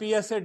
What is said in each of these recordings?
PSA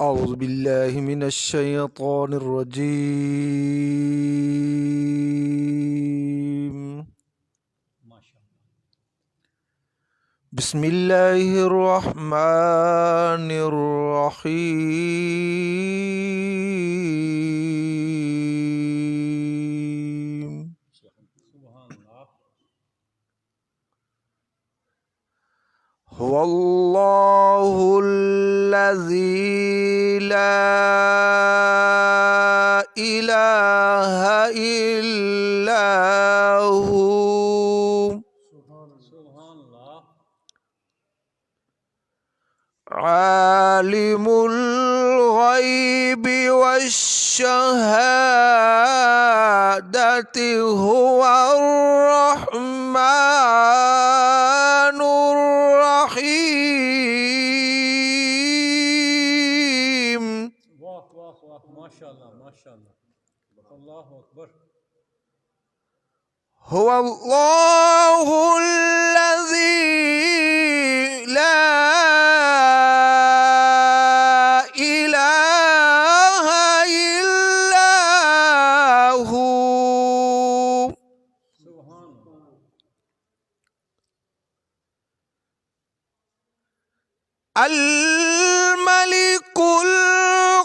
أعوذ بالله من الشيطان الرجيم. بسم الله الرحمن الرحيم. هو الله الذي لا إله إلا هو عالم الغيب والشهادة هو الرحمن الرحيم. واہ واہ واہ، ماشاء اللہ ماشاء اللہ، اللہ اکبر. هو الله الذي لا إله إلا هو الملك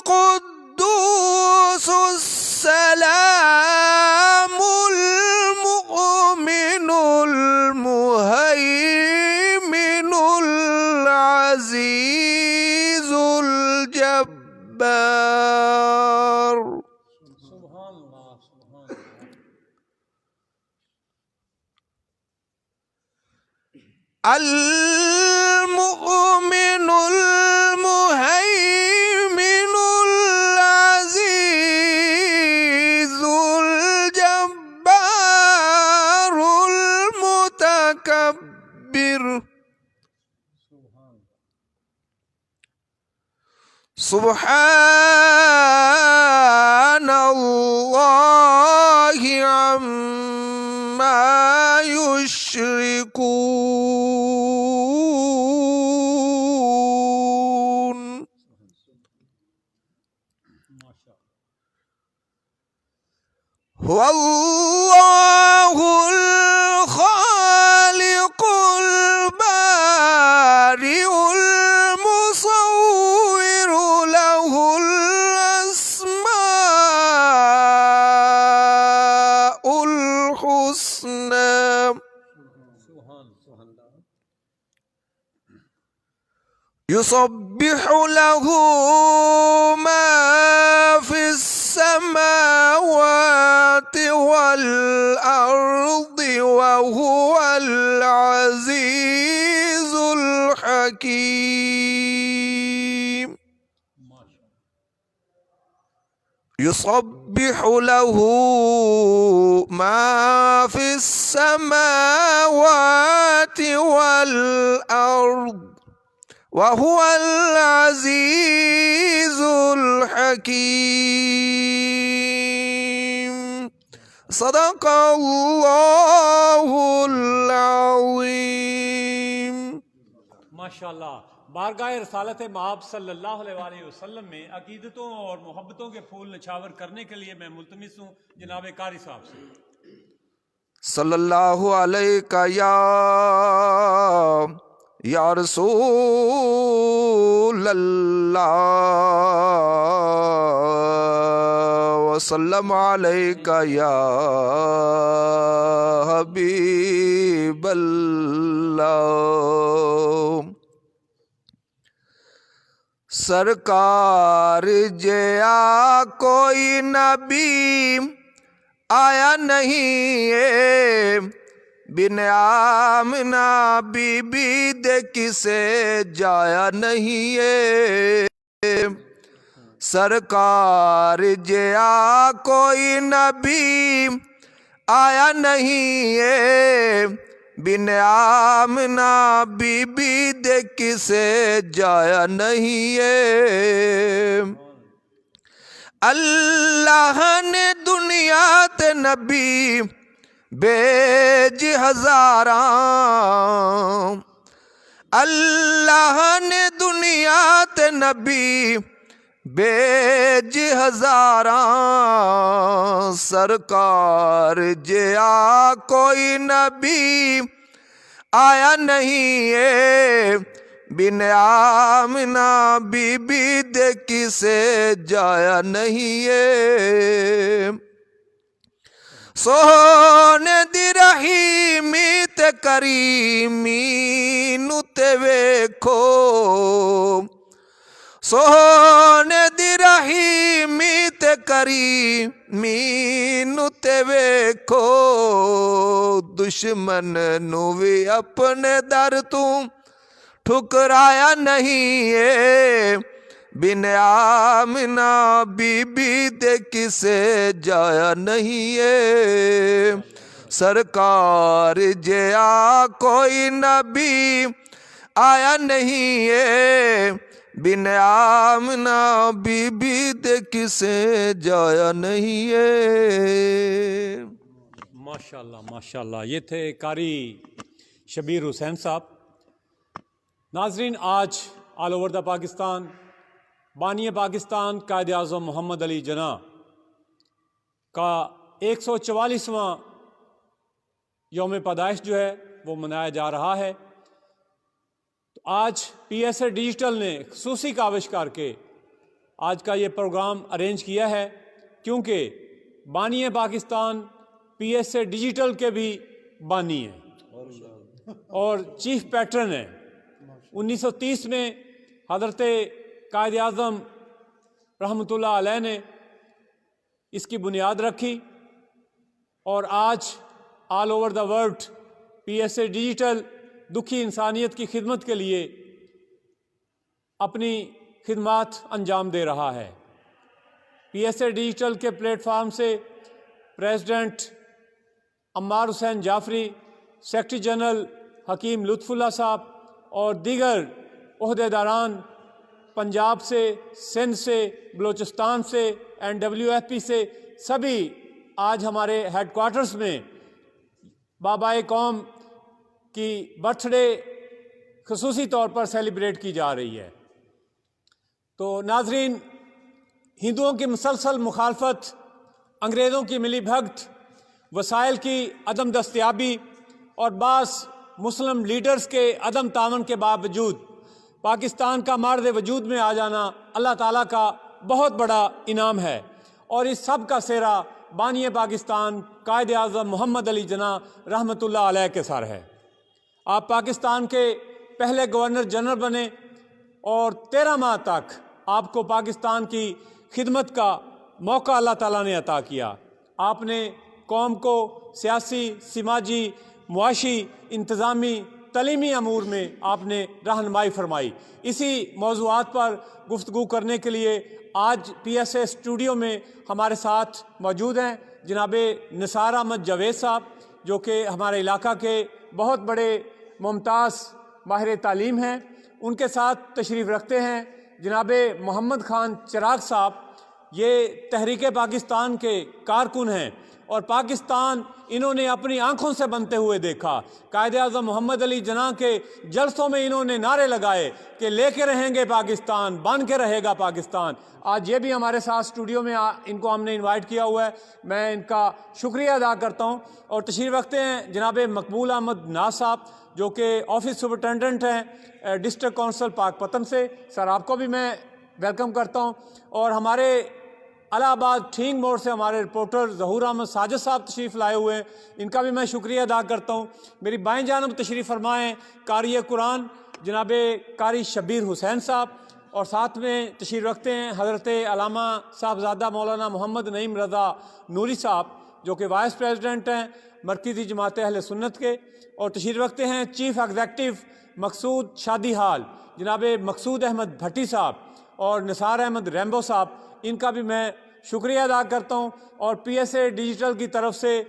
القدوس السلام المؤمن المهيمن العزيز الجبار. سبحان اللہ سبحان اللہ. المؤمن المهيمن العزيز الجبار المتكبر. سبحان الله عما يشركون. هو الله الخالق البارئ المصور له الأسماء الحسنى. يسبح له ما في السماوات والأرض وهو العزيز الحكيم. يسبح له ما في السماوات والأرض وهو العزيز الحكيم. صدق الله العظيم. ماشاءاللہ. بارگاہ رسالت مآب صلی اللہ علیہ وسلم میں عقیدتوں اور محبتوں کے پھول نچھاور کرنے کے لیے میں ملتمس ہوں جناب قاری صاحب سے. صلی اللہ علیہ یا یا رسول اللہ وسلم علیک یا حبیب اللہ سرکار جیا کوئی نبی آیا نہیں ہے بن آمنہ بی بی دے کسے جایا نہیں ہے سرکار جیا کوئی نبی آیا نہیں ہے بن آمنہ بی بی دے کسے جایا نہیں ہے اللہ نے دنیا تے نبی بیج ہزاراں اللہ نے دنیا تے نبی بیج ہزاراں سرکار جیا کوئی نبی آیا نہیں ہے بن آمنہ بی بی دے کسے جایا نہیں ہے سونے دی رحیمی تے کریمی نو تے ویکھو سونے دی رحیمی تے کریمی نو تے ویکھو دشمن نو وی اپنے در تو ٹھکرایا نہیں ہے بن آمنہ بی بی دے کسے جایا نہیں ہے سرکار جیا کوئی نبی آیا نہیں ہے بن آمنہ بی بی دے کسے جایا نہیں ہے ماشاءاللہ ماشاءاللہ یہ تھے قاری شبیر حسین صاحب ناظرین آج آل اوور دا پاکستان بانی پاکستان قائد اعظم محمد علی جناح کا 144واں یوم پیدائش جو ہے وہ منایا جا رہا ہے تو آج پی ایس اے ڈیجیٹل نے خصوصی کاوش کر کے آج کا یہ پروگرام ارینج کیا ہے کیونکہ بانی Pakistan P S a digital کے بھی بانی ہیں اور چیف پیٹرن ہیں 1930 میں حضرت قائد اعظم رحمۃ اللہ علیہ نے اس کی بنیاد رکھی اور آج all over the world P S a digital دکھی انسانیت کی خدمت کے لیے اپنی خدمات انجام دے رہا ہے پی ایس اے ڈیجیٹل کے پلیٹ فارم سے پریزیڈنٹ عمار حسین جعفری سیکرٹری جنرل حکیم لطف اللہ صاحب اور دیگر عہدیداران پنجاب سے سندھ سے بلوچستان سے NWFP سے سبھی آج ہمارے ہیڈ کوارٹرز میں بابائے قوم کی برتھ ڈے خصوصی طور پر سیلیبریٹ کی جا رہی ہے تو ناظرین ہندوؤں کی مسلسل مخالفت انگریزوں کی ملی بھگت وسائل کی عدم دستیابی اور بعض مسلم لیڈرز کے عدم تعاون کے باوجود پاکستان کا مرد وجود میں آ جانا اللہ تعالیٰ کا بہت بڑا انعام ہے اور اس سب کا سہرا بانی پاکستان قائد اعظم محمد علی جناح رحمۃ اللہ علیہ کے سر ہے آپ پاکستان کے پہلے گورنر جنرل بنے اور 13 ماہ تک آپ کو پاکستان کی خدمت کا موقع اللہ تعالیٰ نے عطا کیا آپ نے قوم کو سیاسی سماجی معاشی انتظامی تعلیمی امور میں آپ نے رہنمائی فرمائی اسی موضوعات پر گفتگو کرنے کے لیے آج پی ایس اے اسٹوڈیو میں ہمارے ساتھ موجود ہیں جناب نثار احمد جاوید صاحب جو کہ ہمارے علاقہ کے بہت بڑے ممتاز ماہر تعلیم ہیں ان کے ساتھ تشریف رکھتے ہیں جناب محمد خان چراغ صاحب یہ تحریک پاکستان کے کارکن ہیں اور پاکستان انہوں نے اپنی آنکھوں سے بنتے ہوئے دیکھا۔ قائد اعظم محمد علی جناح کے جلسوں میں انہوں نے نعرے لگائے کہ لے کے رہیں گے پاکستان، بن کے رہے گا پاکستان۔ آج یہ بھی ہمارے ساتھ اسٹوڈیو میں ان کو ہم نے انوائٹ کیا ہوا ہے، میں ان کا شکریہ ادا کرتا ہوں۔ اور تشریف رکھتے ہیں جناب مقبول احمد ناز صاحب جو کہ آفس سپرنٹینڈنٹ ہیں ڈسٹرکٹ کونسل پاک پتن سے۔ سر آپ کو بھی میں ویلکم کرتا ہوں۔ اور ہمارے الہ آباد ٹھینگ موڑ سے ہمارے رپورٹر ظہور احمد ساجد صاحب تشریف لائے ہوئے ہیں، ان کا بھی میں شکریہ ادا کرتا ہوں۔ میری بائیں جانب تشریف فرمائیں قاری قرآن جناب قاری شبیر حسین صاحب، اور ساتھ میں تشریف رکھتے ہیں حضرت علامہ صاحبزادہ مولانا محمد نعیم رضا نوری صاحب جو کہ وائس پریزیڈنٹ ہیں مرکزی جماعت اہل سنت کے، اور تشریف رکھتے ہیں چیف ایگزیکٹو مقصود شادی ہال جناب مقصود احمد بھٹی صاحب اور نثار احمد ریمبو صاحب، ان کا بھی میں شکریہ ادا کرتا ہوں۔ اور پی ایس اے ڈیجیٹل کی طرف سے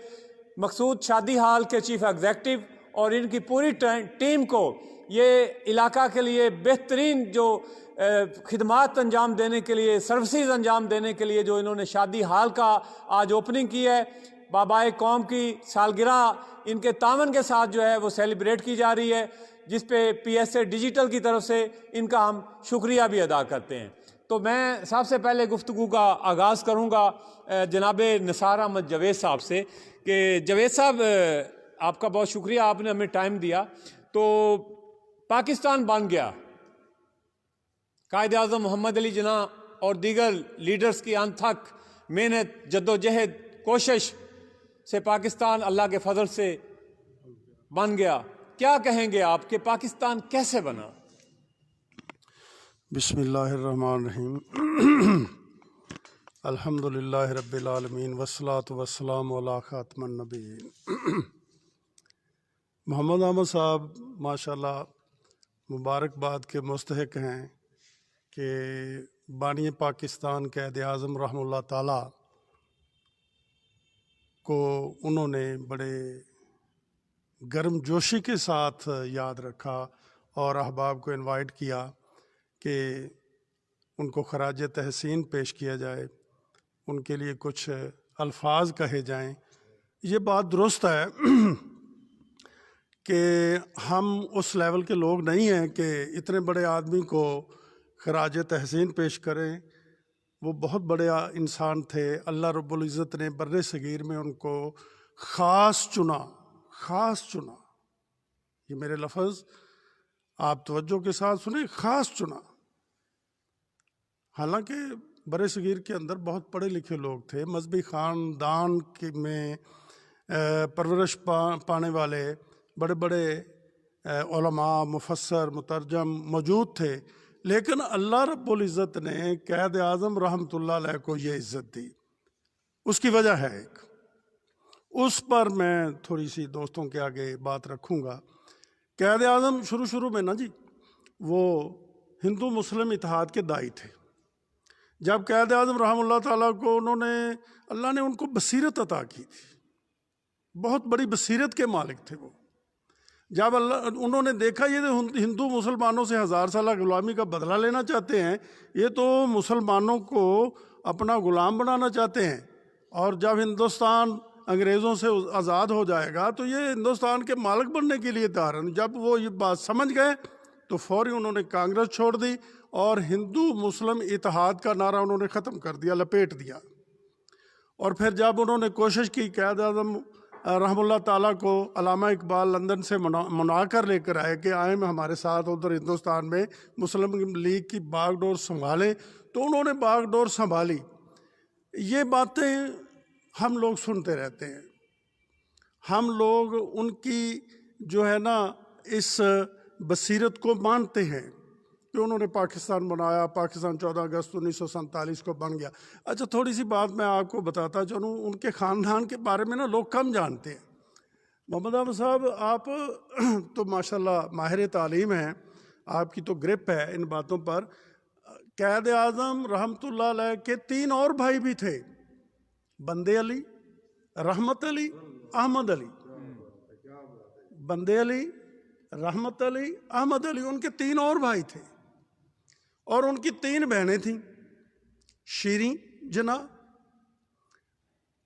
مقصود شادی ہال کے چیف ایگزیکٹو اور ان کی پوری ٹیم کو یہ علاقہ کے لیے بہترین جو خدمات انجام دینے کے لیے، سروسز انجام دینے کے لیے جو انہوں نے شادی ہال کا آج اوپننگ کی ہے، بابائے قوم کی سالگرہ ان کے تعاون کے ساتھ جو ہے وہ سیلیبریٹ کی جا رہی ہے، جس پہ پی ایس اے ڈیجیٹل کی طرف سے ان کا ہم شکریہ بھی ادا کرتے ہیں۔ تو میں سب سے پہلے گفتگو کا آغاز کروں گا جناب نثار احمد جاوید صاحب سے کہ جاوید صاحب آپ کا بہت شکریہ، آپ نے ہمیں ٹائم دیا۔ تو پاکستان بن گیا، قائد اعظم محمد علی جناح اور دیگر لیڈرز کی انتھک محنت، جدوجہد، کوشش سے پاکستان اللہ کے فضل سے بن گیا۔ کیا کہیں گے آپ کہ پاکستان کیسے بنا؟ بسم اللہ الرحمن الرحیم الحمدللہ رب العالمین والصلاة والسلام علی خاتم النبیین۔ محمد احمد صاحب ماشاءاللہ مبارکباد کے مستحق ہیں کہ بانی پاکستان قائد اعظم رحمہ اللہ تعالیٰ کو انہوں نے بڑے گرم جوشی کے ساتھ یاد رکھا اور احباب کو انوائٹ کیا کہ ان کو خراج تحسین پیش کیا جائے، ان کے لیے کچھ الفاظ کہے جائیں۔ یہ بات درست ہے کہ ہم اس لیول کے لوگ نہیں ہیں کہ اتنے بڑے آدمی کو خراج تحسین پیش کریں۔ وہ بہت بڑے انسان تھے، اللہ رب العزت نے بر صغیر میں ان کو خاص چنا، خاص چنا۔ یہ میرے لفظ آپ توجہ کے ساتھ سنیں، خاص چنا۔ حالانکہ بر صغیر کے اندر بہت پڑھے لکھے لوگ تھے، مذہبی خاندان میں پرورش پانے والے بڑے بڑے علماء، مفسر، مترجم موجود تھے، لیکن اللہ رب العزت نے قائد اعظم رحمۃ اللہ علیہ کو یہ عزت دی۔ اس کی وجہ ہے ایک، اس پر میں تھوڑی سی دوستوں کے آگے بات رکھوں گا۔ قائد اعظم شروع میں نا جی وہ ہندو مسلم اتحاد کے داعی تھے۔ جب قائد اعظم رحمہ اللہ تعالیٰ کو اللہ نے ان کو بصیرت عطا کی تھی، بہت بڑی بصیرت کے مالک تھے وہ۔ جب انہوں نے دیکھا یہ ہندو مسلمانوں سے 1000 سالہ غلامی کا بدلہ لینا چاہتے ہیں، یہ تو مسلمانوں کو اپنا غلام بنانا چاہتے ہیں، اور جب ہندوستان انگریزوں سے آزاد ہو جائے گا تو یہ ہندوستان کے مالک بننے کے لیے تیار ہیں۔ جب وہ یہ بات سمجھ گئے تو فوری انہوں نے کانگریس چھوڑ دی اور ہندو مسلم اتحاد کا نعرہ انہوں نے ختم کر دیا، لپیٹ دیا۔ اور پھر جب انہوں نے کوشش کی، قائد اعظم رحمہ اللہ تعالیٰ کو علامہ اقبال لندن سے منا کر لے کر آئے کہ آئیں ہمارے ساتھ ادھر ہندوستان میں مسلم لیگ کی باغ ڈور سنبھالیں، تو انہوں نے باغ ڈور سنبھالی۔ یہ باتیں ہم لوگ سنتے رہتے ہیں، ہم لوگ ان کی جو ہے نا اس بصیرت کو مانتے ہیں کہ انہوں نے پاکستان بنایا، پاکستان 14 اگست 1947 کو بن گیا۔ اچھا تھوڑی سی بات میں آپ کو بتاتا چلوں، ان کے خاندان کے بارے میں نا لوگ کم جانتے ہیں۔ محمد احمد صاحب آپ تو ماشاءاللہ ماہر تعلیم ہیں، آپ کی تو گرپ ہے ان باتوں پر۔ قائد اعظم رحمۃ اللہ علیہ کے 3 اور بھائی بھی تھے، بندے علی، رحمت علی، احمد علی۔ بندے علی، رحمت علی، احمد علی، ان کے 3 اور بھائی تھے، اور ان کی 3 بہنیں تھیں، شیریں جناح،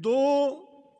2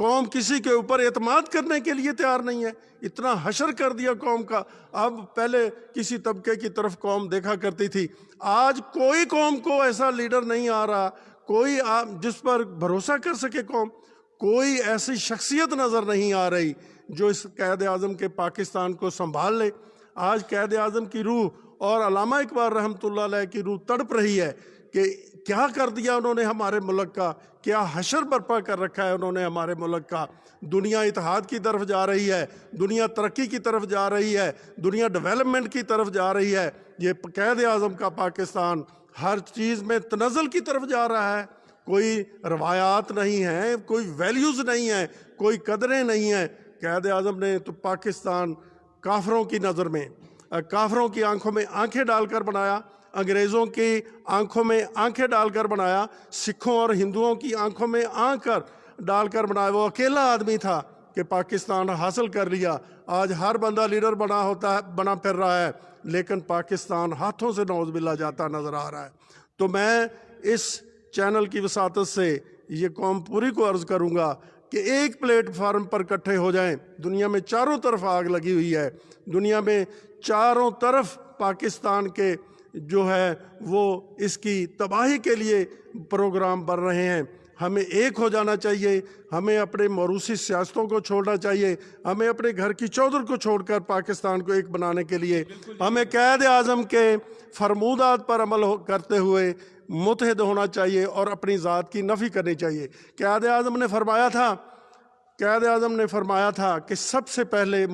قوم کسی کے اوپر اعتماد کرنے کے لیے تیار نہیں ہے، اتنا حشر کر دیا قوم کا۔ اب پہلے کسی طبقے کی طرف قوم دیکھا کرتی تھی، آج کوئی قوم کو ایسا لیڈر نہیں آ رہا، کوئی جس پر بھروسہ کر سکے قوم، کوئی ایسی شخصیت نظر نہیں آ رہی جو اس قائد اعظم کے پاکستان کو سنبھال لے۔ آج قائد اعظم کی روح اور علامہ اقبال رحمۃ اللہ علیہ کی روح تڑپ رہی ہے کہ کیا کر دیا انہوں نے ہمارے ملک کا، کیا حشر برپا کر رکھا ہے انہوں نے ہمارے ملک کا۔ دنیا اتحاد کی طرف جا رہی ہے، دنیا ترقی کی طرف جا رہی ہے، دنیا ڈیولپمنٹ کی طرف جا رہی ہے، یہ قائد اعظم کا پاکستان ہر چیز میں تنزل کی طرف جا رہا ہے۔ کوئی روایات نہیں ہیں، کوئی ویلیوز نہیں ہیں، کوئی قدریں نہیں ہیں۔ قائد اعظم نے تو پاکستان کافروں کی نظر میں، کافروں کی آنکھوں میں آنکھیں ڈال کر بنایا، انگریزوں کی آنکھوں میں آنکھیں ڈال کر بنایا، سکھوں اور ہندوؤں کی آنکھوں میں آنکھ ڈال کر بنایا۔ وہ اکیلا آدمی تھا کہ پاکستان حاصل کر لیا۔ آج ہر بندہ لیڈر بنا پھر رہا ہے، لیکن پاکستان ہاتھوں سے نعوذ باللہ جاتا نظر آ رہا ہے۔ تو میں اس چینل کی وساطت سے یہ قوم پوری کو عرض کروں گا کہ ایک پلیٹ فارم پر اکٹھے ہو جائیں۔ دنیا میں چاروں طرف آگ لگی ہوئی ہے، دنیا میں چاروں طرف پاکستان کے جو ہے وہ اس کی تباہی کے لیے پروگرام بن رہے ہیں۔ ہمیں ایک ہو جانا چاہیے، ہمیں اپنے موروثی سیاستوں کو چھوڑنا چاہیے، ہمیں اپنے گھر کی چودر کو چھوڑ کر پاکستان کو ایک بنانے کے لیے ہمیں قائد اعظم کے فرمودات پر عمل کرتے ہوئے متحد ہونا چاہیے اور اپنی ذات کی نفی کرنی چاہیے۔ قائد اعظم نے فرمایا تھا کہ سب سے پہلے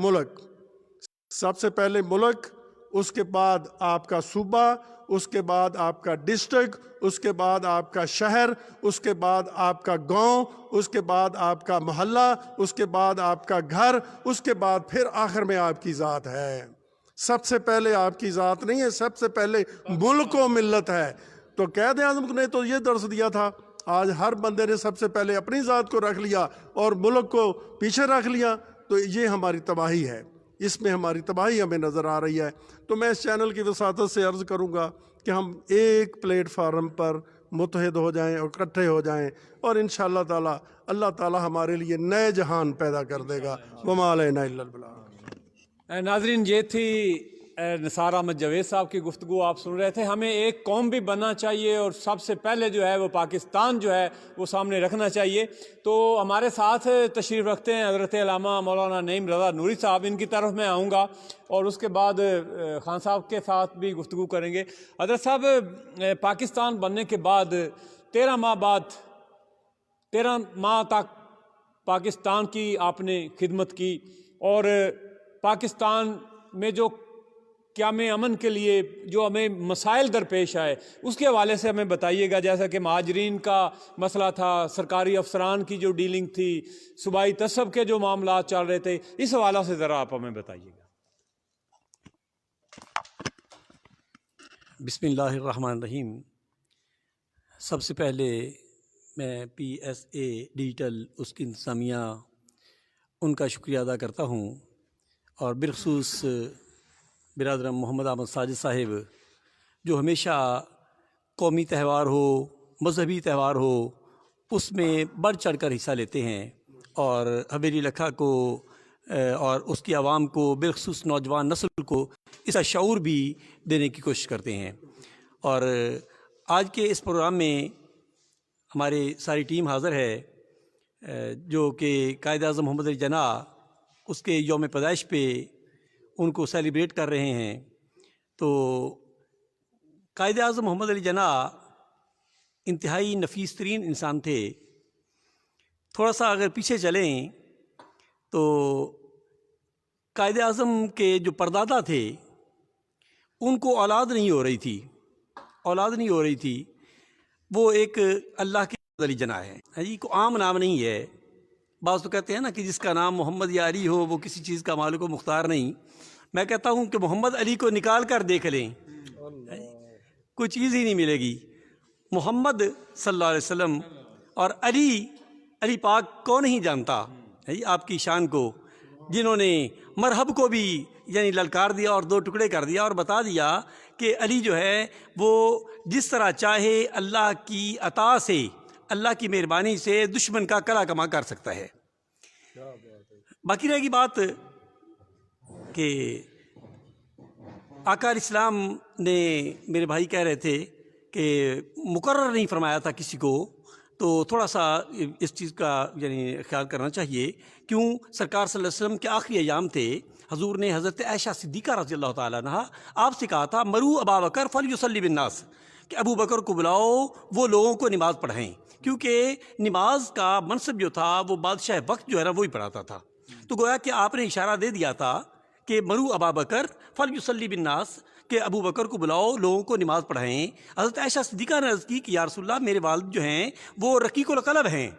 ملک، اس کے بعد آپ کا صوبہ، اس کے بعد آپ کا ڈسٹرکٹ، اس کے بعد آپ کا شہر، اس کے بعد آپ کا گاؤں، اس کے بعد آپ کا محلہ، اس کے بعد آپ کا گھر، اس کے بعد پھر آخر میں آپ کی ذات ہے۔ سب سے پہلے آپ کی ذات نہیں ہے، سب سے پہلے ملک و ملت ہے۔ تو قائد اعظم نے تو یہ درس دیا تھا، آج ہر بندے نے سب سے پہلے اپنی ذات کو رکھ لیا اور ملک کو پیچھے رکھ لیا، تو یہ ہماری تباہی ہے، اس میں ہماری تباہی ہمیں نظر آ رہی ہے۔ تو میں اس چینل کی وساطت سے عرض کروں گا کہ ہم ایک پلیٹ فارم پر متحد ہو جائیں اور اکٹھے ہو جائیں، اور انشاءاللہ تعالی اللہ تعالی ہمارے لیے نئے جہان پیدا کر دے گا۔ وما علینا الا البلاغ۔ ناظرین، یہ تھی نثار احمد جاوید صاحب کی گفتگو آپ سن رہے تھے۔ ہمیں ایک قوم بھی بننا چاہیے اور سب سے پہلے جو ہے وہ پاکستان جو ہے وہ سامنے رکھنا چاہیے۔ تو ہمارے ساتھ تشریف رکھتے ہیں حضرت علامہ مولانا نعیم رضا نوری صاحب، ان کی طرف میں آؤں گا اور اس کے بعد خان صاحب کے ساتھ بھی گفتگو کریں گے۔ حضرت صاحب، پاکستان بننے کے بعد 13 ماہ تک پاکستان کی آپ نے خدمت کی، اور پاکستان میں جو قیام امن کے لیے جو ہمیں مسائل درپیش آئے اس کے حوالے سے ہمیں بتائیے گا، جیسا کہ مہاجرین کا مسئلہ تھا، سرکاری افسران کی جو ڈیلنگ تھی، صوبائی تصب کے جو معاملات چل رہے تھے، اس حوالے سے ذرا آپ ہمیں بتائیے گا۔ بسم اللہ الرحمن الرحیم۔ سب سے پہلے میں PSA ڈیجیٹل اس کی انتظامیہ ان کا شکریہ ادا کرتا ہوں، اور بالخصوص برادر محمد احمد ساجد صاحب جو ہمیشہ قومی تہوار ہو، مذہبی تہوار ہو، اس میں بڑھ چڑھ کر حصہ لیتے ہیں، اور حویلی لکھا کو اور اس کی عوام کو، بالخصوص نوجوان نسل کو اس کا شعور بھی دینے کی کوشش کرتے ہیں۔ اور آج کے اس پروگرام میں ہماری ساری ٹیم حاضر ہے، جو کہ قائد اعظم محمد علی جناح اس کے یوم پیدائش پہ ان کو سیلیبریٹ کر رہے ہیں۔ تو قائد اعظم محمد علی جناح انتہائی نفیس ترین انسان تھے۔ تھوڑا سا اگر پیچھے چلیں تو قائد اعظم کے جو پردادا تھے ان کو اولاد نہیں ہو رہی تھی، وہ ایک اللہ کے علی جناح ہے جی، کو عام نام نہیں ہے۔ بعض تو کہتے ہیں نا کہ جس کا نام محمد یا علی ہو وہ کسی چیز کا مالک و مختار نہیں۔ میں کہتا ہوں کہ محمد علی کو نکال کر دیکھ لیں، کوئی چیز ہی نہیں ملے گی۔ محمد صلی اللہ علیہ وسلم اور علی پاک کو نہیں جانتا آپ کی شان کو، جنہوں نے مرحب کو بھی یعنی للکار دیا اور 2 ٹکڑے کر دیا اور بتا دیا کہ علی جو ہے وہ جس طرح چاہے اللہ کی عطا سے، اللہ کی مہربانی سے دشمن کا کلا کما کر سکتا ہے۔ باقی رہے گی بات کہ آقا علیہ السلام نے، میرے بھائی کہہ رہے تھے کہ مقرر نہیں فرمایا تھا کسی کو، تو تھوڑا سا اس چیز کا یعنی خیال کرنا چاہیے. کیوں؟ سرکار صلی اللہ علیہ وسلم کے آخری ایام تھے، حضور نے حضرت عائشہ صدیقہ رضی اللہ تعالیٰ عنہ آپ سے کہا تھا مرو ابا بکر فلیصلی بالناس، کہ ابو بکر کو بلاؤ وہ لوگوں کو نماز پڑھائیں، کیونکہ نماز کا منصب جو تھا وہ بادشاہ وقت جو ہے نا وہی پڑھاتا تھا. تو گویا کہ آپ نے اشارہ دے دیا تھا کہ مرو ابا بکر فلیصلی بالناس، کہ ابو بکر کو بلاؤ لوگوں کو نماز پڑھائیں. حضرت عائشہ صدیقہ نے عرض کی کہ یا رسول اللہ میرے والد جو ہیں وہ رقیق القلب ہیں،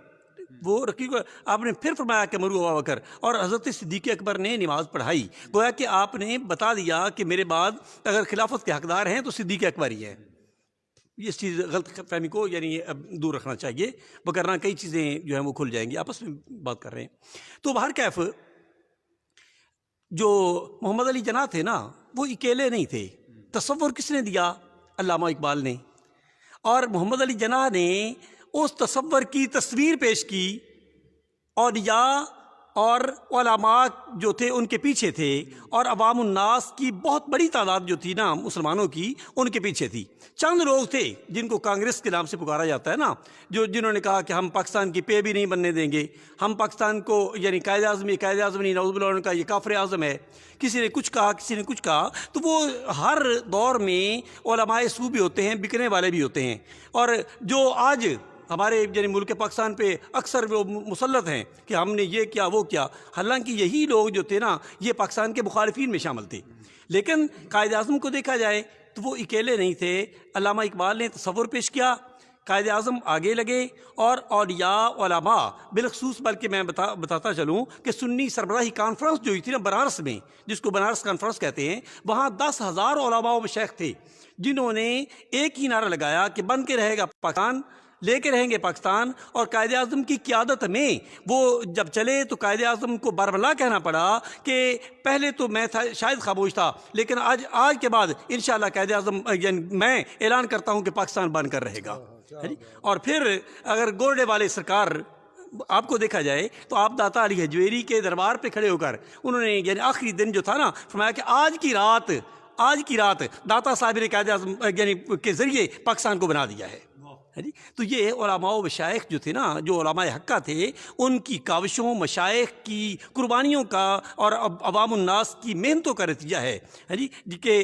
وہ رقیق. آپ نے پھر فرمایا کہ مرو ابا بکر، اور حضرت صدیق اکبر نے نماز پڑھائی. گویا کہ آپ نے بتا دیا کہ میرے بعد اگر خلافت کے حقدار ہیں تو صدیق اکبر ہی ہیں. اس چیز غلط فہمی کو یعنی دور رکھنا چاہیے، وگرنہ کئی چیزیں جو ہیں وہ کھل جائیں گی. آپس میں بات کر رہے ہیں. تو بہرکیف جو محمد علی جناح تھے نا وہ اکیلے نہیں تھے. تصور کس نے دیا؟ علامہ اقبال نے. اور محمد علی جناح نے اس تصور کی تصویر پیش کی، اولیاء اور علماء جو تھے ان کے پیچھے تھے، اور عوام الناس کی بہت بڑی تعداد جو تھی نا مسلمانوں کی ان کے پیچھے تھی. چند لوگ تھے جن کو کانگریس کے نام سے پکارا جاتا ہے نا، جنہوں نے کہا کہ ہم پاکستان کی پے بھی نہیں بننے دیں گے، ہم پاکستان کو یعنی قائد اعظم نہیں، نعوذ باللہ ان کا یہ کافر اعظم ہے. کسی نے کچھ کہا، کسی نے کچھ کہا. تو وہ ہر دور میں علماء سو بھی ہوتے ہیں، بکنے والے بھی ہوتے ہیں. اور جو آج ہمارے یعنی ملک پاکستان پہ اکثر وہ مسلط ہیں کہ ہم نے یہ کیا وہ کیا، حالانکہ یہی لوگ جو تھے نا یہ پاکستان کے مخالفین میں شامل تھے. لیکن قائد اعظم کو دیکھا جائے تو وہ اکیلے نہیں تھے. علامہ اقبال نے تصور پیش کیا، قائد اعظم آگے لگے، اور اولیاء علماء بالخصوص. بلکہ میں بتاتا چلوں کہ سنی سربراہی کانفرنس جو ہوئی تھی نا بنارس میں، جس کو بنارس کانفرنس کہتے ہیں، وہاں 10,000 علماء و مشائخ تھے جنہوں نے ایک ہی نعرہ لگایا کہ بن کے رہے گا پاکستان، لے کے رہیں گے پاکستان. اور قائد اعظم کی قیادت میں وہ جب چلے تو قائد اعظم کو برملا کہنا پڑا کہ پہلے تو میں تھا شاید خاموش تھا، لیکن آج کے بعد انشاءاللہ قائد اعظم یعنی میں اعلان کرتا ہوں کہ پاکستان بن کر رہے گا. اور پھر اگر گورڈے والے سرکار آپ کو دیکھا جائے تو آپ داتا علی حجویری کے دربار پہ کھڑے ہو کر انہوں نے یعنی آخری دن جو تھا نا فرمایا کہ آج کی رات داتا صاحب نے قائد اعظم یعنی کے ذریعے پاکستان کو بنا دیا ہے. تو یہ علماء و مشائخ جو تھے نا، جو علماء حقہ تھے، ان کی کاوشوں، مشائخ کی قربانیوں کا اور عوام الناس کی محنتوں کا نتیجہ ہے.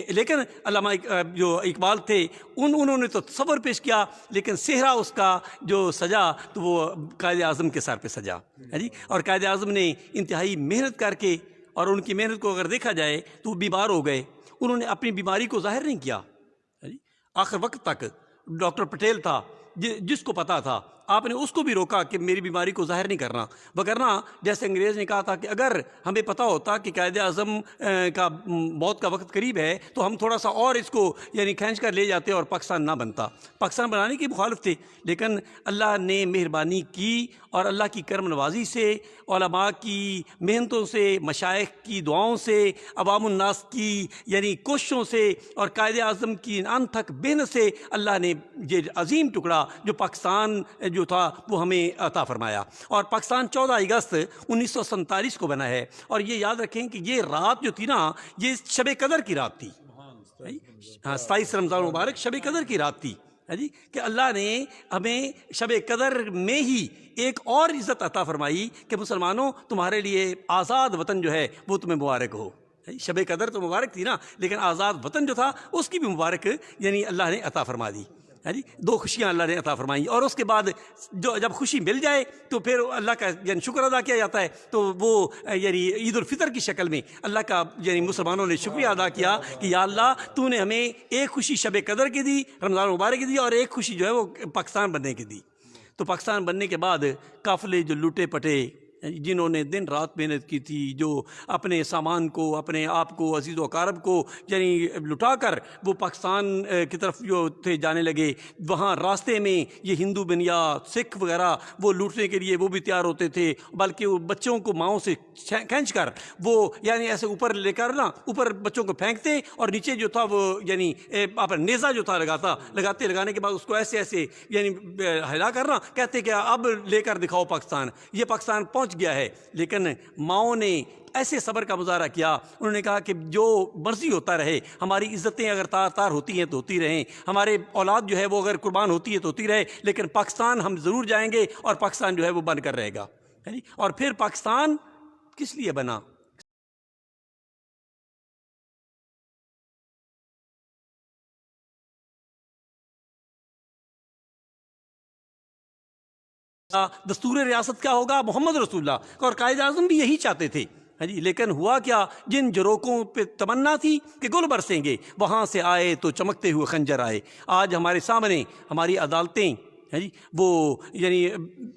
لیکن علامہ جو اقبال تھے انہوں نے تو تصور پیش کیا، لیکن صحرا اس کا جو سجا تو وہ قائد اعظم کے سر پہ سجا. اور قائد اعظم نے انتہائی محنت کر کے، اور ان کی محنت کو اگر دیکھا جائے تو وہ بیمار ہو گئے. انہوں نے اپنی بیماری کو ظاہر نہیں کیا آخر وقت تک. ڈاکٹر پٹیل تھا جس کو پتا تھا، آپ نے اس کو بھی روکا کہ میری بیماری کو ظاہر نہیں کرنا، وگرنہ جیسے انگریز نے کہا تھا کہ اگر ہمیں پتا ہوتا کہ قائد اعظم کا موت کا وقت قریب ہے تو ہم تھوڑا سا اور اس کو یعنی کھینچ کر لے جاتے اور پاکستان نہ بنتا. پاکستان بنانے کی مخالف تھے، لیکن اللہ نے مہربانی کی اور اللہ کی کرم نوازی سے، علماء کی محنتوں سے، مشائخ کی دعاؤں سے، عوام الناس کی یعنی کوششوں سے، اور قائد اعظم کی انتھک محنت سے اللہ نے یہ عظیم ٹکڑا جو پاکستان جو تھا وہ ہمیں عطا فرمایا. اور پاکستان 14 اگست 1947 کو بنا ہے. اور یہ یاد رکھیں کہ یہ رات جو تھی نا یہ شب قدر کی رات تھی. 27 رمضان مبارک شب قدر کی رات تھی کہ اللہ نے ہمیں شب قدر میں ہی ایک اور عزت عطا فرمائی کہ مسلمانوں تمہارے لیے آزاد وطن جو ہے وہ تمہیں مبارک ہو. شب قدر تو مبارک تھی نا، لیکن آزاد وطن جو تھا اس کی بھی مبارک یعنی اللہ نے عطا فرما دی. 2 خوشیاں اللہ نے عطا فرمائی. اور اس کے بعد جب خوشی مل جائے تو پھر اللہ کا یعنی شکر ادا کیا جاتا ہے. تو وہ یعنی عید الفطر کی شکل میں اللہ کا یعنی مسلمانوں نے شکریہ ادا کیا کہ یا اللہ تو نے ہمیں ایک خوشی شب قدر کی دی، رمضان مبارک کی دی، اور ایک خوشی جو ہے وہ پاکستان بننے کی دی. تو پاکستان بننے کے بعد قافلے جو لوٹے پٹے، جنہوں نے دن رات محنت کی تھی، جو اپنے سامان کو، اپنے آپ کو، عزیز و اقارب کو یعنی لٹا کر وہ پاکستان کی طرف جو تھے جانے لگے، وہاں راستے میں یہ ہندو بنیا، سکھ وغیرہ وہ لوٹنے کے لیے وہ بھی تیار ہوتے تھے، بلکہ وہ بچوں کو ماؤں سے کھینچ کر وہ یعنی ایسے اوپر لے کر نا اوپر بچوں کو پھینکتے، اور نیچے جو تھا وہ یعنی نیزہ جو تھا لگانے کے بعد اس کو ایسے یعنی ہلا کرنا، کہتے کہ اب لے کر دکھاؤ پاکستان. یہ پاکستان پہنچ بچ گیا ہے، لیکن ماؤں نے ایسے صبر کا مظاہرہ کیا. انہوں نے کہا کہ جو مرضی ہوتا رہے، ہماری عزتیں اگر تار تار ہوتی ہیں تو ہوتی رہیں، ہمارے اولاد جو ہے وہ اگر قربان ہوتی ہے تو ہوتی رہے، لیکن پاکستان ہم ضرور جائیں گے اور پاکستان جو ہے وہ بن کر رہے گا. اور پھر پاکستان کس لیے بنا؟ دستور ریاست کیا ہوگا؟ محمد رسول اللہ، اور قائد اعظم بھی یہی چاہتے تھے. لیکن ہوا کیا؟ جن جروکوں پہ تمنا تھی کہ گل برسیں گے، وہاں سے آئے تو چمکتے ہوئے خنجر آئے. آج ہمارے سامنے ہماری عدالتیں وہ یعنی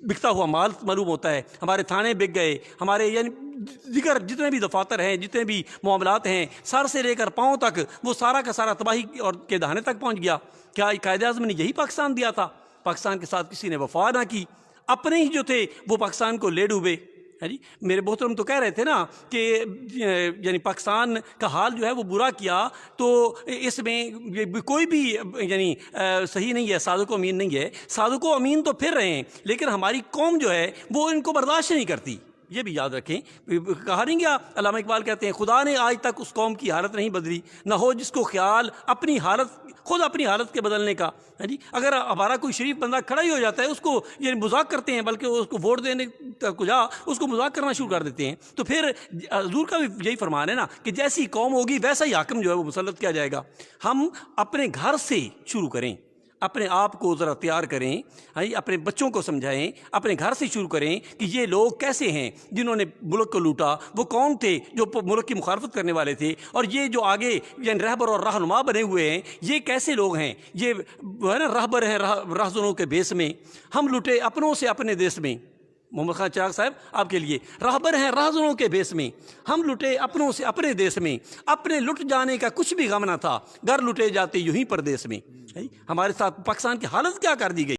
بکتا ہوا مال معلوم ہوتا ہے. ہمارے تھانے بک گئے، ہمارے یعنی دیگر جتنے بھی دفاتر ہیں، جتنے بھی معاملات ہیں، سر سے لے کر پاؤں تک وہ سارا کا سارا تباہی اور کے دہانے تک پہنچ گیا. کیا قائد اعظم نے یہی پاکستان دیا تھا؟ پاکستان کے ساتھ کسی نے وفا نہ کی، اپنے ہی جو تھے وہ پاکستان کو لے ڈوبے. میرے محترم تو کہہ رہے تھے نا کہ یعنی پاکستان کا حال جو ہے وہ برا کیا، تو اس میں کوئی بھی یعنی صحیح نہیں ہے، صادق و امین نہیں ہے. صادق و امین تو پھر رہے ہیں، لیکن ہماری قوم جو ہے وہ ان کو برداشت نہیں کرتی. یہ بھی یاد رکھیں. کہا نہیں گیا، علامہ اقبال کہتے ہیں خدا نے آج تک اس قوم کی حالت نہیں بدلی، نہ ہو جس کو خیال اپنی حالت خود اپنی حالت کے بدلنے کا. اگر ہمارا کوئی شریف بندہ کھڑا ہی ہو جاتا ہے، اس کو یعنی مذاق کرتے ہیں، بلکہ اس کو ووٹ دینے تک جا اس کو مذاق کرنا شروع کر دیتے ہیں. تو پھر حضور کا بھی یہی فرمان ہے نا کہ جیسی قوم ہوگی ویسا ہی حاکم جو ہے وہ مسلط کیا جائے گا. ہم اپنے گھر سے شروع کریں، اپنے آپ کو ذرا تیار کریں، اپنے بچوں کو سمجھائیں، اپنے گھر سے شروع کریں کہ یہ لوگ کیسے ہیں جنہوں نے ملک کو لوٹا، وہ کون تھے جو ملک کی مخالفت کرنے والے تھے، اور یہ جو آگے یعنی رہبر اور رہنما بنے ہوئے ہیں یہ کیسے لوگ ہیں. یہ ہے نا رہبر ہیں رہزنوں کے بیس میں، ہم لٹے اپنوں سے اپنے دیس میں. محمد خان چراغ صاحب آپ کے لیے راہبر ہیں رہزنوں کے بیس میں، ہم لٹے اپنوں سے اپنے دیس میں. اپنے لٹ جانے کا کچھ بھی غم نہ تھا، گھر لٹے جاتے یوں ہی پردیس میں. ہمارے ساتھ پاکستان کی حالت کیا کر دی گئی.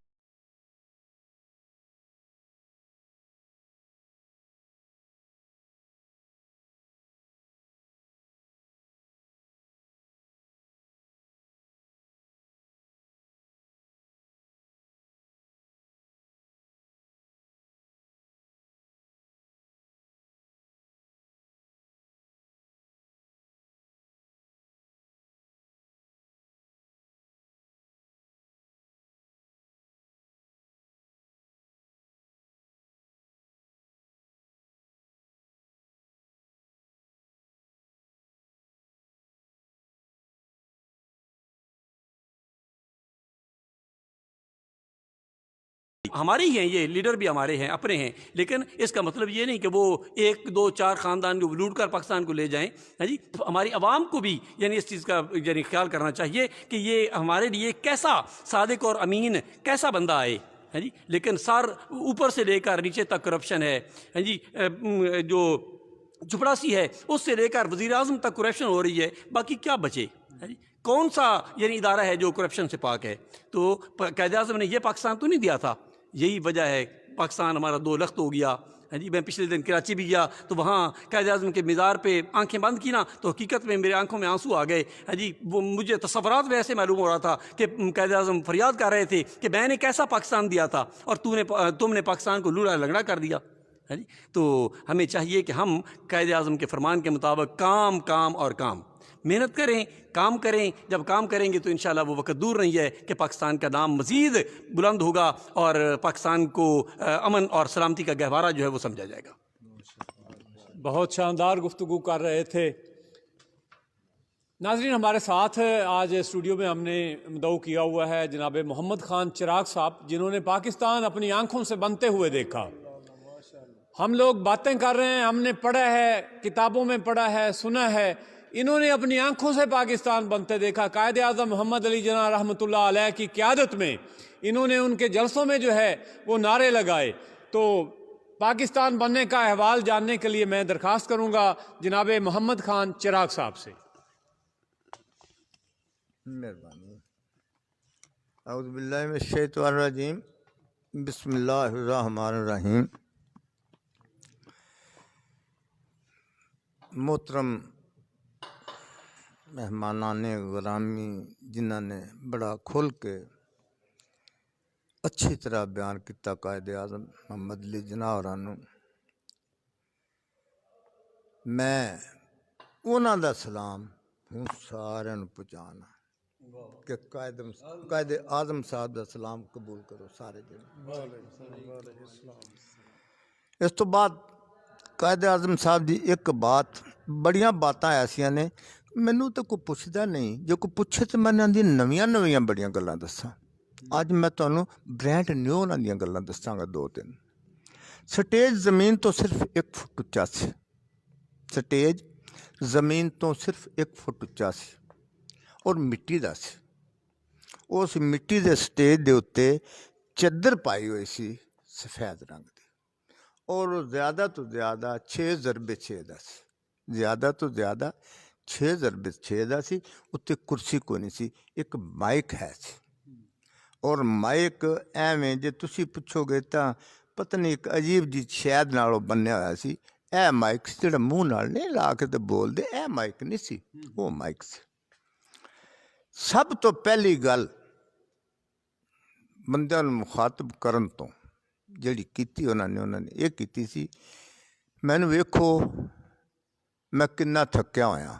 ہمارے ہی ہیں، یہ لیڈر بھی ہمارے ہیں، اپنے ہیں، لیکن اس کا مطلب یہ نہیں کہ وہ 1 2 4 خاندان کو لوٹ کر پاکستان کو لے جائیں. ہماری عوام کو بھی یعنی اس چیز کا یعنی خیال کرنا چاہیے کہ یہ ہمارے لیے کیسا صادق اور امین کیسا بندہ آئے. لیکن سر اوپر سے لے کر نیچے تک کرپشن ہے. جو چپڑاسی ہے اس سے لے کر وزیر اعظم تک کرپشن ہو رہی ہے. باقی کیا بچے؟ کون سا یعنی ادارہ ہے جو کرپشن سے پاک ہے؟ تو قائد اعظم نے یہ پاکستان تو نہیں دیا تھا. یہی وجہ ہے پاکستان ہمارا 2 لخت ہو گیا. میں پچھلے دن کراچی بھی گیا تو وہاں قائد اعظم کے مزار پہ آنکھیں بند کی نا تو حقیقت میں میرے آنکھوں میں آنسو آ گئے. وہ مجھے تصورات میں ایسے معلوم ہو رہا تھا کہ قائد اعظم فریاد کر رہے تھے کہ میں نے کیسا پاکستان دیا تھا اور تم نے پاکستان کو لوڑا لنگڑا کر دیا. تو ہمیں چاہیے کہ ہم قائد اعظم کے فرمان کے مطابق کام کام اور کام محنت کریں، کام کریں. جب کام کریں گے تو انشاءاللہ وہ وقت دور نہیں ہے کہ پاکستان کا نام مزید بلند ہوگا اور پاکستان کو امن اور سلامتی کا گہوارہ جو ہے وہ سمجھا جائے گا. بہت شاندار گفتگو کر رہے تھے. ناظرین، ہمارے ساتھ آج اسٹوڈیو میں ہم نے مدعو کیا ہوا ہے جناب محمد خان چراغ صاحب، جنہوں نے پاکستان اپنی آنکھوں سے بنتے ہوئے دیکھا. ہم لوگ باتیں کر رہے ہیں، ہم نے پڑھا ہے، کتابوں میں پڑھا ہے، سنا ہے. انہوں نے اپنی آنکھوں سے پاکستان بنتے دیکھا. قائد اعظم محمد علی جناح رحمۃ اللہ علیہ کی قیادت میں انہوں نے ان کے جلسوں میں جو ہے وہ نعرے لگائے. تو پاکستان بننے کا احوال جاننے کے لیے میں درخواست کروں گا جناب محمد خان چراغ صاحب سے. مہربانی. اعوذ باللہ من الشیطان الرجیم، بسم اللہ الرحمن الرحیم. محترم مہمانان گرامی، جنہوں نے بڑا کھل کے اچھی طرح بیان کیتا قائد اعظم محمد علی جناح ہوراں نوں، ਮੈਂ ਉਹਨਾਂ ਦਾ ਸਲਾਮ ਹੁਣ ਸਾਰਿਆਂ ਨੂੰ ਪਹੁੰਚਾਉਣਾ ਕਿ ਕਾਇਦ ਆਜ਼ਮ ਸਾਹਿਬ ਦਾ ਸਲਾਮ ਕਬੂਲ ਕਰੋ ਸਾਰੇ ਜਣੇ। ਇਸ ਤੋਂ ਬਾਅਦ ਕਾਇਦ ਆਜ਼ਮ ਸਾਹਿਬ ਦੀ ਇੱਕ ਬਾਤ, ਬੜੀਆਂ ਬਾਤਾਂ ਐਸੀਆਂ ਨੇ ਮੈਨੂੰ ਤਾਂ ਕੋਈ ਪੁੱਛਦਾ ਨਹੀਂ, ਜੇ ਕੋਈ ਪੁੱਛੇ ਤਾਂ ਮੈਂ ਉਹਨਾਂ ਦੀਆਂ ਨਵੀਆਂ ਬੜੀਆਂ ਗੱਲਾਂ ਦੱਸਾਂ। ਅੱਜ ਮੈਂ ਤੁਹਾਨੂੰ ਬ੍ਰੈਂਡ ਨਿਊ ਉਹਨਾਂ ਦੀਆਂ ਗੱਲਾਂ ਦੱਸਾਂਗਾ 2-3। ਸਟੇਜ ਜ਼ਮੀਨ ਤੋਂ ਸਿਰਫ 1 ਫੁੱਟ ਉੱਚਾ ਸੀ, ਸਟੇਜ ਜ਼ਮੀਨ ਤੋਂ ਸਿਰਫ 1 ਫੁੱਟ ਉੱਚਾ ਸੀ ਔਰ ਮਿੱਟੀ ਦਾ ਸੀ। ਉਸ ਮਿੱਟੀ ਦੇ ਸਟੇਜ ਦੇ ਉੱਤੇ ਚੱਦਰ ਪਾਈ ਹੋਈ ਸੀ ਸਫੈਦ ਰੰਗ ਦੀ, ਔਰ ਜ਼ਿਆਦਾ ਤੋਂ ਜ਼ਿਆਦਾ 6 ਜ਼ਰਬੇ 6 ਦਾ ਸੀ, ਜ਼ਿਆਦਾ ਤੋਂ ਜ਼ਿਆਦਾ 6 ਜ਼ਰਬੇ 6 ਦਾ ਸੀ। ਉੱਤੇ ਕੁਰਸੀ ਕੋਈ ਨਹੀਂ ਸੀ, ਇੱਕ ਮਾਈਕ ਹੈ ਸੀ, ਔਰ ਮਾਈਕ ਐਵੇਂ ਜੇ ਤੁਸੀਂ ਪੁੱਛੋਗੇ ਤਾਂ ਪਤਾ ਨਹੀਂ ਇੱਕ ਅਜੀਬ ਜੀ ਸ਼ੈਦ ਨਾਲੋਂ ਬੰਨਿਆ ਹੋਇਆ ਸੀ। ਇਹ ਮਾਈਕ ਜਿਹੜਾ ਮੂੰਹ ਨਾਲ ਨਹੀਂ ਲਾ ਕੇ ਤੇ ਬੋਲਦੇ, ਇਹ ਮਾਈਕ ਨਹੀਂ ਸੀ, ਉਹ ਮਾਈਕ ਸੀ। ਸਭ ਤੋਂ ਪਹਿਲੀ ਗੱਲ ਬੰਦਿਆਂ ਨੂੰ ਮੁਖਾਤਬ ਕਰਨ ਤੋਂ ਜਿਹੜੀ ਕੀਤੀ ਉਹਨਾਂ ਨੇ ਇਹ ਕੀਤੀ ਸੀ, ਮੈਨੂੰ ਵੇਖੋ ਮੈਂ ਕਿੰਨਾ ਥੱਕਿਆ ਹੋਇਆ।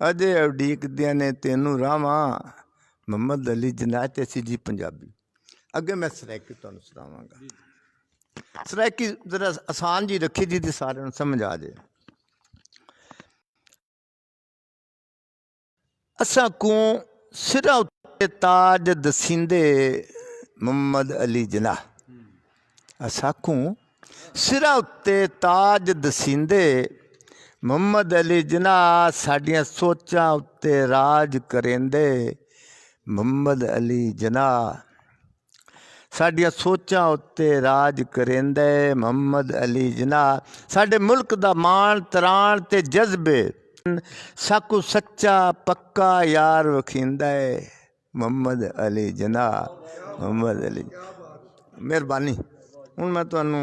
ਅਜੇ ਉਡੀਕਦਿਆਂ ਨੇ ਤੈਨੂੰ ਰਾਵਾਂ, ਮੁਹੰਮਦ ਅਲੀ ਜਿਨਾਹ ਤੇ ਸੀ ਜੀ ਪੰਜਾਬੀ। ਅੱਗੇ ਮੈਂ ਸਰਾਇਕੀ ਤੁਹਾਨੂੰ ਸੁਣਾਵਾਂਗਾ। ਸਰਾਇਕੀ ਜ਼ਰਾ ਆਸਾਨ ਜੀ ਰੱਖੀ ਜੀ ਤੇ ਸਾਰਿਆਂ ਨੂੰ ਸਮਝ ਆ ਜਾਏ। ਅਸਾਂ ਕੋ ਸਿਰਾਂ ਉੱਤੇ ਤਾਜ ਦਸੀਂਦੇ ਮੁਹੰਮਦ ਅਲੀ ਜਿਨਾਹ, ਅਸਾਂ ਕੋ ਸਿਰਾਂ ਉੱਤੇ ਤਾਜ ਦਸੀਂਦੇ ਮੁਹੰਮਦ ਅਲੀ ਜਿਨਾਹ, ਸਾਡੀਆਂ ਸੋਚਾਂ ਉੱਤੇ ਰਾਜ ਕਰੇਂਦੇ ਮੁਹੰਮਦ ਅਲੀ ਜਿਨਾਹ, ਸਾਡੀਆਂ ਸੋਚਾਂ ਉੱਤੇ ਰਾਜ ਕਰੇਂਦੇ ਮੁਹੰਮਦ ਅਲੀ ਜਿਨਾਹ, ਸਾਡੇ ਮੁਲਕ ਦਾ ਮਾਣ ਤਰਾਣ ਤੇ ਜਜ਼ਬੇ ਸਾਕੂ ਸੱਚਾ ਪੱਕਾ ਯਾਰ ਵਖੀਂਦਾ ਹੈ ਮੁਹੰਮਦ ਅਲੀ ਜਿਨਾਹ, ਮੁਹੰਮਦ ਅਲੀ। ਮਿਹਰਬਾਨੀ। ਹੁਣ ਮੈਂ ਤੁਹਾਨੂੰ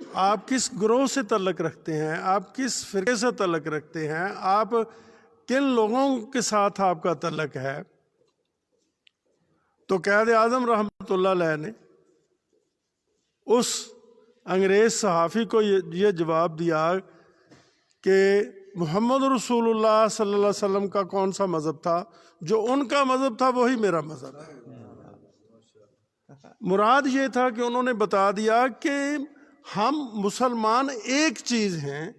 آپ کس گروہ سے تعلق رکھتے ہیں، آپ کس فرقے سے تعلق رکھتے ہیں، آپ کن لوگوں کے ساتھ آپ کا تعلق ہے۔ تو قائد اعظم رحمۃ اللہ علیہ نے اس انگریز صحافی کو یہ جواب دیا کہ محمد رسول اللہ صلی اللہ علیہ وسلم کا کون سا مذہب تھا، جو ان کا مذہب تھا وہی میرا مذہب ہے۔ مراد یہ تھا کہ انہوں نے بتا دیا کہ ہم مسلمان ایک چیز ہیں،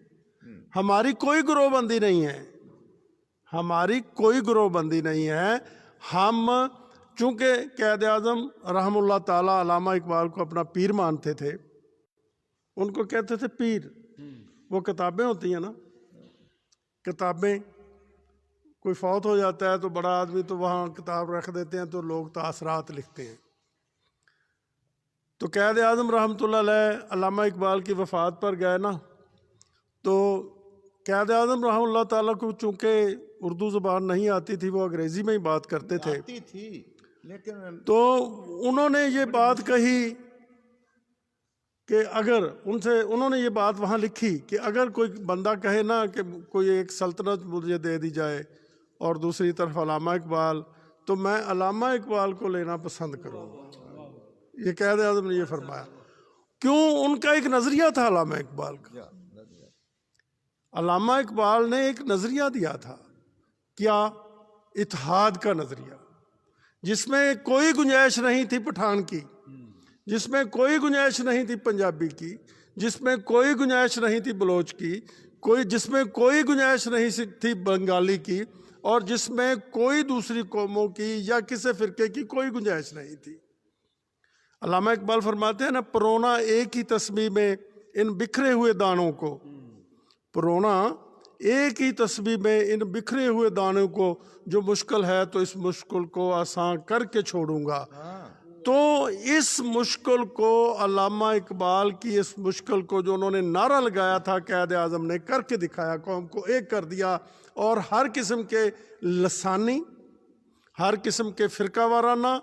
ہماری کوئی گروہ بندی نہیں ہے، ہماری کوئی گروہ بندی نہیں ہے۔ ہم چونکہ قائد اعظم رحم اللہ تعالیٰ علامہ اقبال کو اپنا پیر مانتے تھے، ان کو کہتے تھے پیر۔ وہ کتابیں ہوتی ہیں نا، کتابیں، کوئی فوت ہو جاتا ہے تو بڑا آدمی تو وہاں کتاب رکھ دیتے ہیں تو لوگ تاثرات لکھتے ہیں۔ تو قائد اعظم رحمۃ اللہ علیہ علامہ اقبال کی وفات پر گئے نا، تو قائد اعظم رحمہ اللہ تعالیٰ کو چونکہ اردو زبان نہیں آتی تھی، وہ انگریزی میں ہی بات کرتے تھے، تو انہوں نے یہ بات کہی کہ اگر انہوں نے یہ بات وہاں لکھی کہ اگر کوئی بندہ کہے نا کہ کوئی ایک سلطنت مجھے دے دی جائے اور دوسری طرف علامہ اقبال، تو میں علامہ اقبال کو لینا پسند کروں گا۔ یہ قائد اعظم نے یہ فرمایا۔ کیوں؟ ان کا ایک نظریہ تھا علامہ اقبال کا۔ علامہ اقبال نے ایک نظریہ دیا تھا، کیا؟ اتحاد کا نظریہ، جس میں کوئی گنجائش نہیں تھی پٹھان کی، جس میں کوئی گنجائش نہیں تھی پنجابی کی، جس میں کوئی گنجائش نہیں تھی بلوچ کی، جس میں کوئی گنجائش نہیں تھی بنگالی کی، اور جس میں کوئی دوسری قوموں کی یا کسی فرقے کی کوئی گنجائش نہیں تھی۔ علامہ اقبال فرماتے ہیں نا، پرونا ایک ہی تسبیح میں ان بکھرے ہوئے دانوں کو، پرونا ایک ہی تسبیح میں ان بکھرے ہوئے دانوں کو، جو مشکل ہے تو اس مشکل کو آسان کر کے چھوڑوں گا۔ تو اس مشکل کو، علامہ اقبال کی اس مشکل کو جو انہوں نے نعرہ لگایا تھا، قائد اعظم نے کر کے دکھایا، قوم کو ایک کر دیا، اور ہر قسم کے لسانی، ہر قسم کے فرقہ وارانہ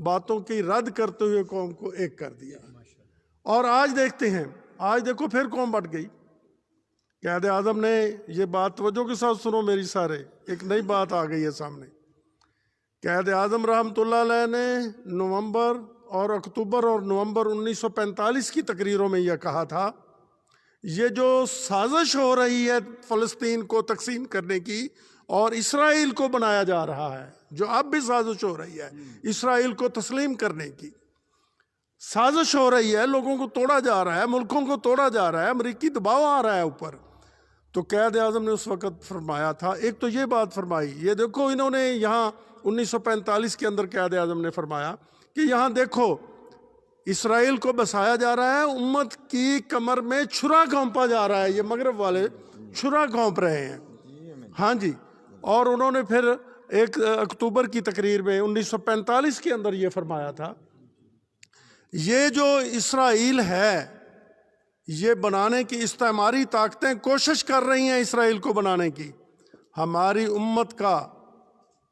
باتوں کی رد کرتے ہوئے قوم کو ایک کر دیا۔ اور آج دیکھتے ہیں، آج دیکھو پھر قوم بٹ گئی۔ قائد اعظم نے یہ بات، توجہ کے ساتھ سنو میری سارے، ایک نئی بات آ گئی ہے سامنے۔ قائد اعظم رحمۃ اللہ علیہ نے نومبر اور اکتوبر اور نومبر 1945 کی تقریروں میں یہ کہا تھا، یہ جو سازش ہو رہی ہے فلسطین کو تقسیم کرنے کی اور اسرائیل کو بنایا جا رہا ہے، جو اب بھی سازش ہو رہی ہے اسرائیل کو تسلیم کرنے کی، سازش ہو رہی ہے، لوگوں کو توڑا جا رہا ہے، ملکوں کو توڑا جا رہا ہے، امریکی دباؤ آ رہا ہے اوپر۔ تو قائد اعظم نے اس وقت فرمایا تھا، ایک تو یہ بات فرمائی، یہ دیکھو انہوں نے یہاں 1945 کے اندر قائد اعظم نے فرمایا کہ یہاں دیکھو اسرائیل کو بسایا جا رہا ہے، امت کی کمر میں چھرا گھونپا جا رہا ہے، یہ مغرب والے چھرا گھونپ رہے ہیں۔ ہاں جی، اور انہوں نے پھر ایک اکتوبر کی تقریر میں 1945 کے اندر یہ فرمایا تھا، یہ جو اسرائیل ہے، یہ بنانے کی استعماری طاقتیں کوشش کر رہی ہیں اسرائیل کو بنانے کی، ہماری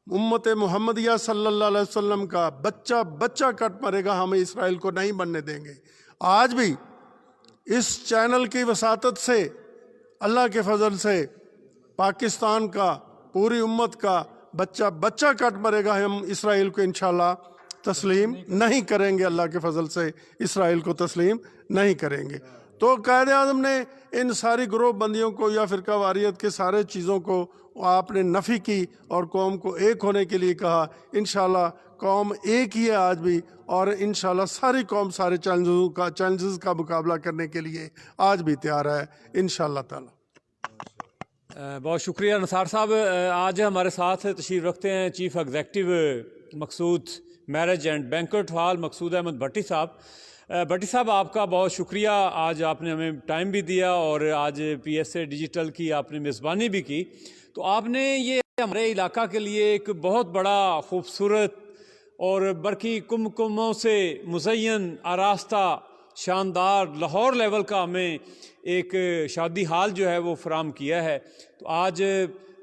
امت محمدیہ صلی اللہ علیہ وسلم کا بچہ بچہ کٹ مرے گا، ہم اسرائیل کو نہیں بننے دیں گے۔ آج بھی اس چینل کی وساطت سے، اللہ کے فضل سے، پاکستان کا، پوری امت کا بچہ بچہ کٹ مرے گا، ہم اسرائیل کو انشاءاللہ تسلیم نہیں کریں گے، اللہ کے فضل سے اسرائیل کو تسلیم نہیں کریں گے۔ تو قائد اعظم نے ان ساری گروہ بندیوں کو یا فرقہ واریت کے سارے چیزوں کو آپ نے نفی کی اور قوم کو ایک ہونے کے لیے کہا۔ انشاءاللہ قوم ایک ہی ہے آج بھی، اور انشاءاللہ ساری قوم سارے چیلنجز کا مقابلہ کرنے کے لیے آج بھی تیار ہے انشاءاللہ تعالی۔ بہت شکریہ نثار صاحب۔ آج ہمارے ساتھ تشریف رکھتے ہیں chief executive Maqsood marriage and banquet hall Maqsood Ahmed Bhatti صاحب۔ بھٹی صاحب، آپ کا بہت شکریہ، آج آپ نے ہمیں ٹائم بھی دیا اور آج پی ایس اے ڈیجیٹل کی آپ نے میزبانی بھی کی۔ تو آپ نے یہ ہمارے علاقہ کے لیے ایک بہت بڑا خوبصورت اور برقی کمکموں سے مزین آراستہ شاندار لاہور لیول کا ہمیں ایک شادی ہال جو ہے وہ فراہم کیا ہے۔ تو آج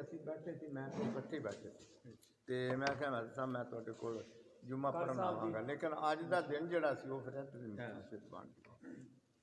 ਅਸੀਂ ਬੈਠੇ ਸੀ, ਮੈਂ ਤੋਂ ਇਕੱਠੇ ਬੈਠੇ ਤੇ ਮੈਂ ਕਿਹਾ ਮੈਂ ਸਾਹਿਬ ਮੈਂ ਤੁਹਾਡੇ ਕੋਲ ਜੁਮਾ ਪੜ੍ਹਨ ਆਵਾਂਗਾ, ਲੇਕਿਨ ਅੱਜ ਦਾ ਦਿਨ ਜਿਹੜਾ ਸੀ ਉਹ ਫਿਰ ਇੱਥੇ ਨਸੀਬ ਬਣ ਗਿਆ।